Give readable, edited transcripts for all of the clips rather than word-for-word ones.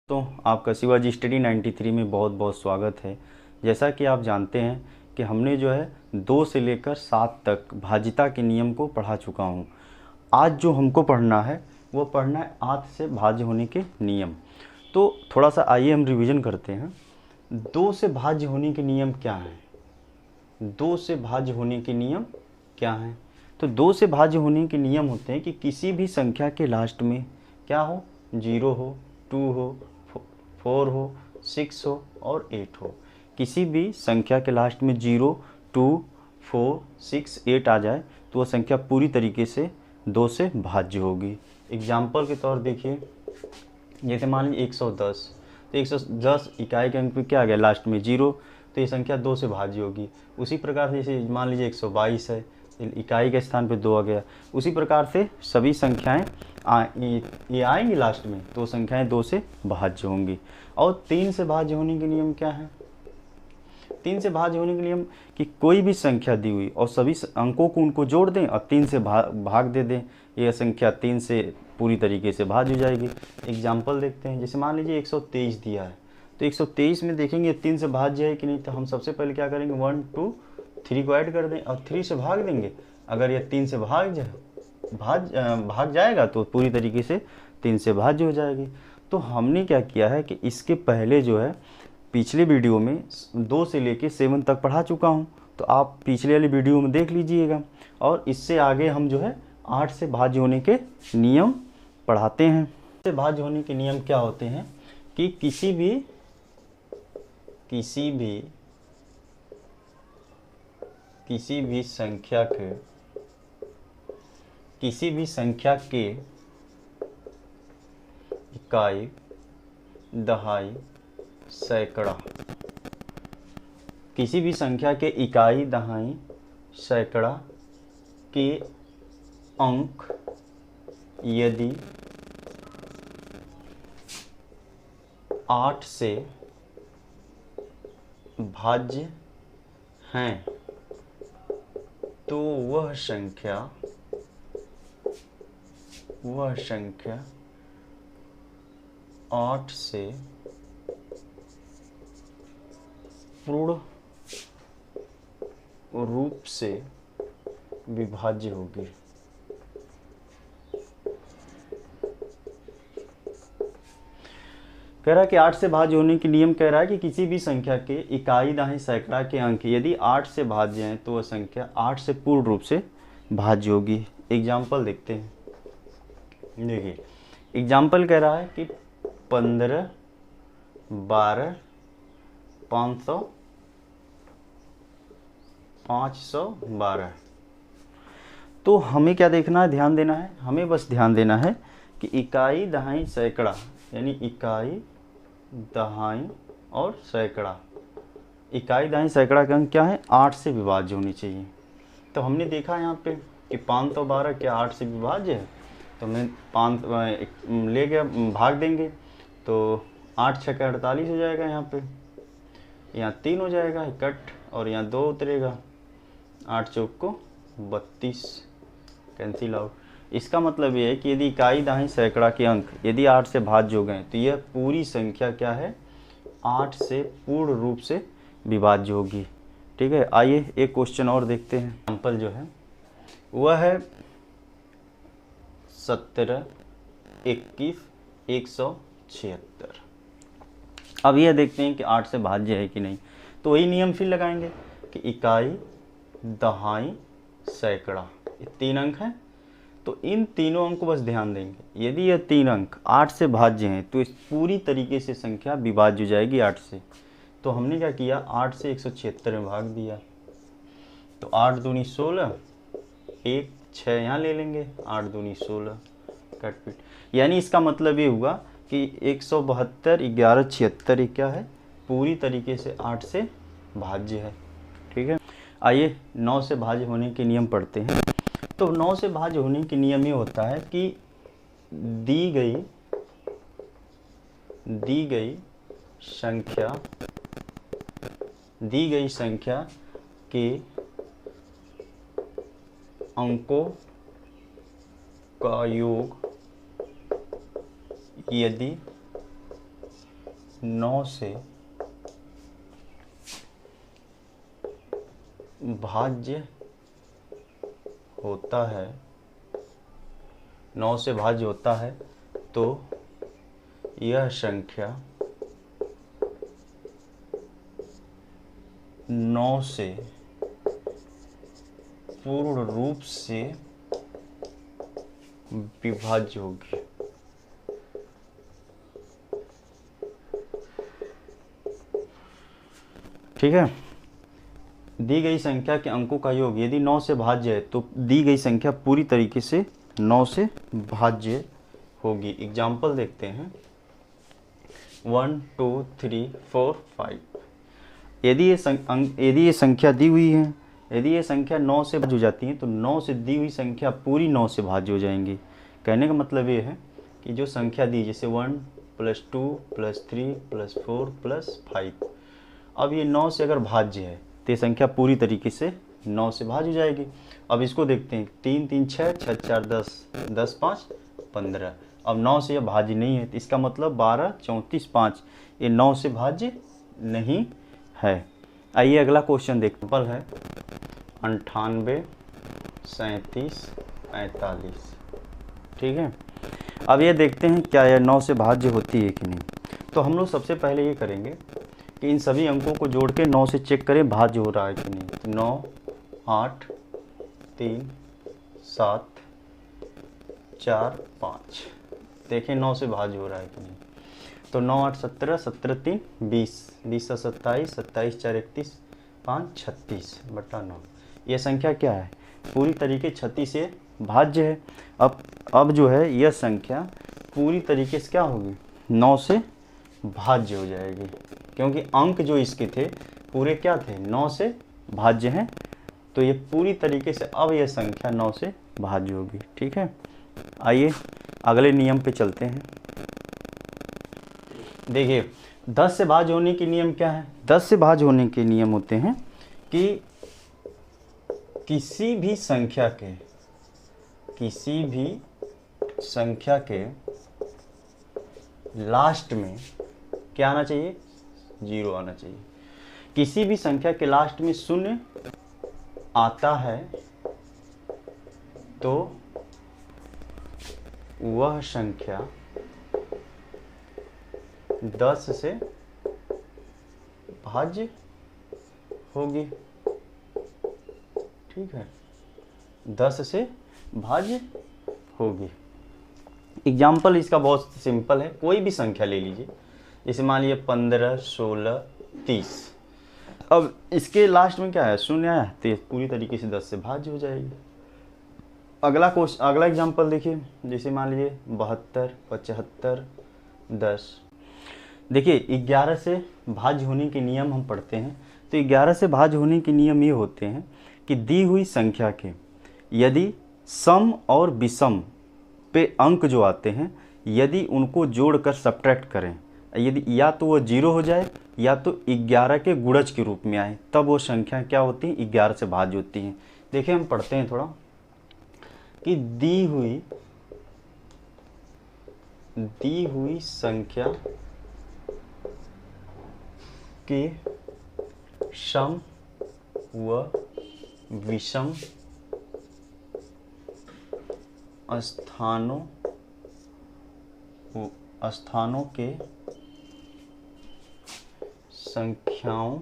तो आपका शिवाजी स्टडी 93 में बहुत बहुत स्वागत है। जैसा कि आप जानते हैं कि हमने जो है 2 से लेकर 7 तक भाज्यता के नियम को पढ़ा चुका हूँ। आज जो हमको पढ़ना है वो पढ़ना है 8 से भाज्य होने के नियम। तो थोड़ा सा आइए हम रिवीजन करते हैं। 2 से भाज्य होने के नियम क्या हैं? 2 से भाज्य होने के नियम क्या हैं? तो 2 से भाज्य होने के नियम होते हैं कि किसी भी संख्या के लास्ट में क्या हो, 0 हो, 2 हो, 4 हो, 6 हो और 8 हो। किसी भी संख्या के लास्ट में 0, 2, 4, 6, 8 आ जाए तो वह संख्या पूरी तरीके से 2 से भाज्य होगी। एग्जाम्पल के तौर देखिए, जैसे मान लीजिए 110, तो 110 इकाई के अंक पे क्या आ गया लास्ट में 0, तो ये संख्या 2 से भाज्य होगी। उसी प्रकार से जैसे मान लीजिए 122 है, इकाई के स्थान पे 2 आ गया। उसी प्रकार से सभी संख्याएं ये आएंगी लास्ट में तो संख्याएं 2 से भाज्य होंगी। और 3 से भाज्य होने के नियम क्या है? 3 से भाज्य होने के नियम कि कोई भी संख्या दी हुई और सभी अंकों को उनको जोड़ दें और 3 से भाग दे दें, यह संख्या 3 से पूरी तरीके से भाज्य हो जाएगी। एग्जाम्पल देखते हैं, जैसे मान लीजिए 123 दिया है, तो 123 में देखेंगे 3 से भाज्य है कि नहीं, तो हम सबसे पहले क्या करेंगे, 1, 2, 3 को ऐड कर दें और 3 से भाग देंगे। अगर यह 3 से भाग जाएगा तो पूरी तरीके से 3 से भाज्य हो जाएगी। तो हमने क्या किया है कि इसके पहले जो है पिछले वीडियो में 2 से लेके 7 तक पढ़ा चुका हूँ, तो आप पिछले वाली वीडियो में देख लीजिएगा। और इससे आगे हम जो है 8 से भाज्य होने के नियम पढ़ाते हैं। से भाज्य होने के नियम क्या होते हैं कि किसी भी संख्या के इकाई, दहाई, सैकड़ा, किसी भी संख्या के इकाई, दहाई, सैकड़ा के अंक यदि 8 से भाज्य हैं तो वह संख्या 8 से पूर्ण रूप से विभाज्य होगी। कह रहा है कि 8 से भाज्य होने के नियम कह रहा है कि किसी भी संख्या के इकाई, दहाई, सैकड़ा के अंक यदि 8 से भाज्य हैं तो वह संख्या 8 से पूर्ण रूप से भाज्य होगी। एग्जाम्पल देखते हैं। देखिए एग्जाम्पल कह रहा है कि 15, 12, 500, 512। तो हमें क्या देखना है, ध्यान देना है, हमें बस ध्यान देना है कि इकाई, दहाई, सैकड़ा, यानी इकाई, दहाई और सैकड़ा, इकाई, दहाई, सैकड़ा का अंक क्या है, 8 से विभाज्य होनी चाहिए। तो हमने देखा यहाँ पे कि 512 क्या 8 से विभाज्य है, तो मैं 5 ले गया, भाग देंगे तो 8 6 का 48 हो जाएगा। यहाँ पे यहाँ 3 हो जाएगा कट और यहाँ 2 उतरेगा, 8 चौक को 32, कैंसिल आउट। इसका मतलब ये है कि यदि इकाई, दहाई, सैकड़ा के अंक यदि 8 से भाज्य हो गए तो यह पूरी संख्या क्या है, 8 से पूर्ण रूप से विभाज्य होगी। ठीक है, आइए एक क्वेश्चन और देखते हैं। एग्जाम्पल जो है वह है 17, 21, 176। अब यह देखते हैं कि 8 से भाज्य है कि नहीं, तो वही नियम फिर लगाएंगे कि इकाई, दहाई, सैकड़ा, ये 3 अंक हैं, तो इन तीनों अंक को बस ध्यान देंगे। यदि ये 3 अंक 8 से भाज्य हैं तो इस पूरी तरीके से संख्या विभाज्य हो जाएगी 8 से। तो हमने क्या किया, 8 से 176 में भाग दिया, तो 8 दूनी 16, 1 6 यहाँ ले लेंगे, 8 दूनी 16, कट पिट। यानी इसका मतलब ये हुआ कि 172, 11, 76 क्या है, पूरी तरीके से 8 से भाज्य है। ठीक है, आइए 9 से भाज्य होने के नियम पढ़ते हैं। तो 9 से भाज्य होने के नियम ये होता है कि दी गई संख्या के अंकों का योग यदि 9 से भाज्य होता है, 9 से भाज्य होता है, तो यह संख्या 9 से पूर्ण रूप से विभाज्य होगी। ठीक है, दी गई संख्या के अंकों का योग यदि 9 से भाज्य है तो दी गई संख्या पूरी तरीके से 9 से भाज्य होगी। एग्जाम्पल देखते हैं, 1 2 3 4 5। यदि ये संख्या दी हुई है, यदि ये संख्या 9 से भाज्य हो जाती है तो 9 से दी हुई संख्या पूरी 9 से भाज्य हो जाएंगी। कहने का मतलब ये है कि जो संख्या दी, जैसे 1 + 2 + 3 + 4 + 5, अब ये 9 से अगर भाज्य है तो ये संख्या पूरी तरीके से 9 से भाज्य हो जाएगी। अब इसको देखते हैं, 3 3 6, 6 4 10, 10 5 15। अब 9 से यह भाज्य नहीं है तो इसका मतलब 12 34 5 ये 9 से भाज्य नहीं है। आइए अगला क्वेश्चन देखते हैं। है 98 37 45। ठीक है, अब ये देखते हैं क्या यह 9 से भाज्य होती है कि नहीं। तो हम लोग सबसे पहले ये करेंगे कि इन सभी अंकों को जोड़ के 9 से चेक करें भाज्य हो रहा है कि नहीं। तो 9 8 3 7 4 5, देखें 9 से भाज्य हो रहा है कि नहीं। तो 9 8 17, 17 3 20, 20 से 27, 27 4 31, 5 36 बटा 9। यह संख्या क्या है, पूरी तरीके 36 से भाज्य है। अब जो है यह संख्या पूरी तरीके से क्या होगी, 9 से भाज्य हो जाएगी, क्योंकि अंक जो इसके थे पूरे क्या थे, 9 से भाज्य हैं। तो ये पूरी तरीके से अब यह संख्या 9 से भाज्य होगी। ठीक है, आइए अगले नियम पे चलते हैं। देखिए 10 से भाज्य होने के नियम क्या है। 10 से भाज्य होने के नियम होते हैं कि किसी भी संख्या के लास्ट में क्या आना चाहिए, 0 आना चाहिए। किसी भी संख्या के लास्ट में 0 आता है तो वह संख्या 10 से भाज्य होगी। ठीक है, 10 से भाज्य होगी। एग्जाम्पल इसका बहुत सिंपल है, कोई भी संख्या ले लीजिए, जैसे मान लीजिए 15 16 30। अब इसके लास्ट में क्या है, 0 आया तो ये पूरी तरीके से 10 से भाज्य हो जाएगी। अगला एग्जाम्पल देखिए, जैसे मान लीजिए 72 75 10। देखिए 11 से भाज्य होने के नियम हम पढ़ते हैं। तो 11 से भाज्य होने के नियम ये होते हैं कि दी हुई संख्या के यदि सम और विषम पे अंक जो आते हैं, यदि उनको जोड़कर सब्ट्रैक्ट करें, यदि या तो वो 0 हो जाए या तो 11 के गुणज के रूप में आए, तब वो संख्या क्या होती है, 11 से भाज्य होती हैं। देखिए हम पढ़ते हैं थोड़ा कि दी हुई संख्या के सम व विषम स्थानों के संख्याओं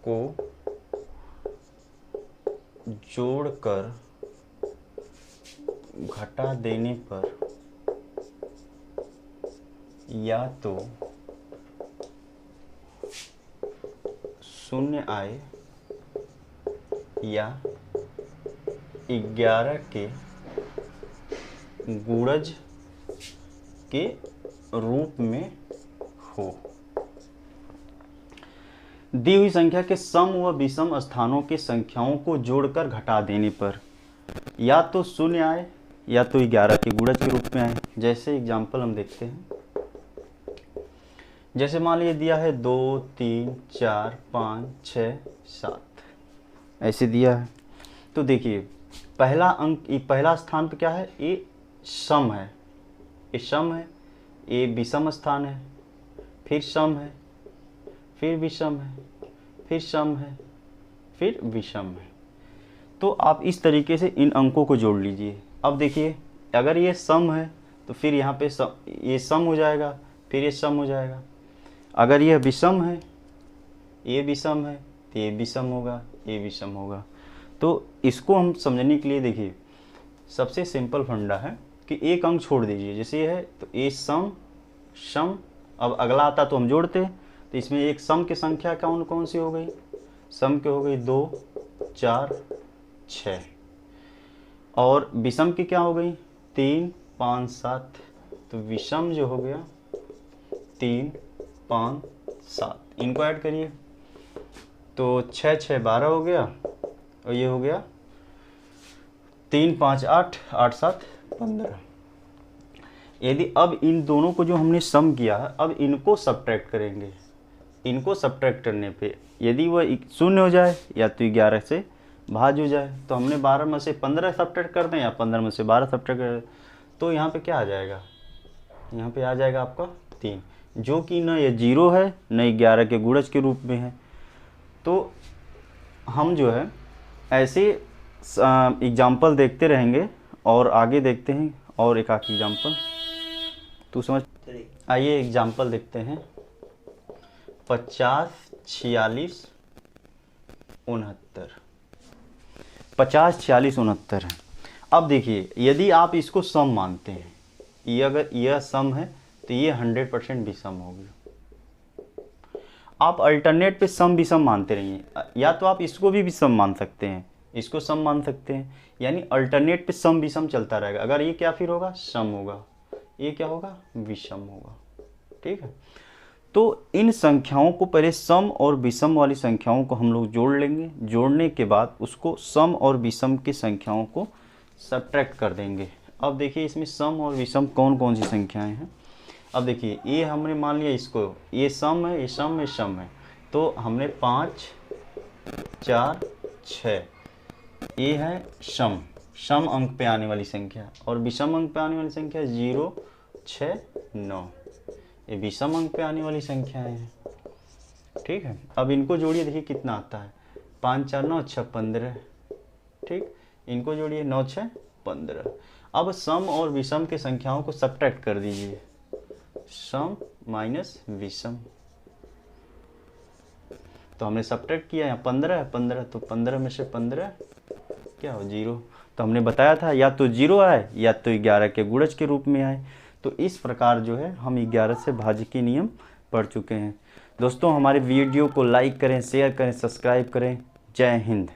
को जोड़कर घटा देने पर या तो 0 आए या 11 के गुणज के रूप में हो। दी हुई संख्या के सम व विषम स्थानों के संख्याओं को जोड़कर घटा देने पर या तो 0 आए या तो 11 के गुणज के रूप में आए। जैसे एग्जाम्पल हम देखते हैं, जैसे मान लीजिए दिया है 2 3 4 5 6 7 ऐसे दिया है। तो देखिए पहला अंक, ये पहला स्थान पे क्या है, ये सम है, ये सम है, ए विषम स्थान है, फिर सम है, फिर विषम है, फिर सम है, फिर विषम है। तो आप इस तरीके से इन अंकों को जोड़ लीजिए। अब देखिए अगर ये सम है तो फिर यहाँ पे ये सम हो जाएगा, फिर ये सम हो जाएगा। अगर यह विषम है, ये विषम है, तो ये विषम होगा, ये विषम होगा। तो इसको हम समझने के लिए देखिए सबसे सिंपल फंडा है कि एक अंक छोड़ दीजिए। जैसे ये है तो ये सम सम, अब अगला आता तो हम जोड़ते। तो इसमें एक सम की संख्या कौन कौन सी हो गई? सम की हो गई 2, 4, 6, और विषम की क्या हो गई? 3, 5, 7। तो विषम जो हो गया 3, 5, 7, इनको ऐड करिए तो 6, 6, 12 हो गया, और ये हो गया 3, 5, 8, 8, 7, 15। यदि अब इन दोनों को जो हमने सम किया है, अब इनको सब्ट्रैक्ट करेंगे। इनको सब्ट्रैक्ट करने पे यदि वह 0 हो जाए या तो 11 से भाज हो जाए, तो हमने 12 में से 15 सब्ट्रैक्ट कर दें या 15 में से 12 सब्ट्रैक्ट कर दें, तो यहाँ पे क्या आ जाएगा? यहाँ पे आ जाएगा आपका 3, जो कि न ये 0 है न 11 के गुणज के रूप में है। तो हम जो है ऐसे एग्जाम्पल देखते रहेंगे और आगे देखते हैं और एक आखिरी एग्जाम्पल तो समझ। आइए एग्जाम्पल देखते हैं। 50, 46, 69, 50, 46, 69 है। अब देखिए यदि आप इसको सम मानते हैं, ये अगर यह सम है तो ये 100% विषम होगी। आप अल्टरनेट पे सम विषम मानते रहिए, या तो आप इसको भी विषम मान सकते हैं, इसको सम मान सकते हैं, यानी अल्टरनेट पे सम विषम चलता रहेगा। अगर ये क्या फिर होगा? सम होगा, ये क्या होगा? विषम होगा। ठीक है, तो इन संख्याओं को पहले सम और विषम वाली संख्याओं को हम लोग जोड़ लेंगे। जोड़ने के बाद उसको सम और विषम की संख्याओं को सब्ट्रैक्ट कर देंगे। अब देखिए इसमें सम और विषम कौन कौन सी संख्याएं हैं। अब देखिए ये हमने मान लिया इसको, ये सम है, ये सम है, सम है, तो हमने 5, 4, 6, ये है सम, सम अंक पे आने वाली संख्या, और विषम अंक पे आने वाली संख्या 0, 6, 9, ये विषम अंक पे आने वाली संख्याएं हैं। ठीक है, अब इनको जोड़िए, देखिए कितना आता है। 5, 4, 9, 6, 15। ठीक, इनको जोड़िए, 9, 6, 15। अब सम और विषम के संख्याओं को सब्ट्रैक्ट कर दीजिए, सम माइनस विषम। तो हमने सब्ट्रैक्ट किया, यहाँ 15 है, 15, तो 15 में से 15 क्या हो? 0। तो हमने बताया था या तो 0 आए या तो 11 के गुणज के रूप में आए। तो इस प्रकार जो है हम 11 से भाज्य के नियम पढ़ चुके हैं। दोस्तों हमारे वीडियो को लाइक करें, शेयर करें, सब्सक्राइब करें। जय हिंद।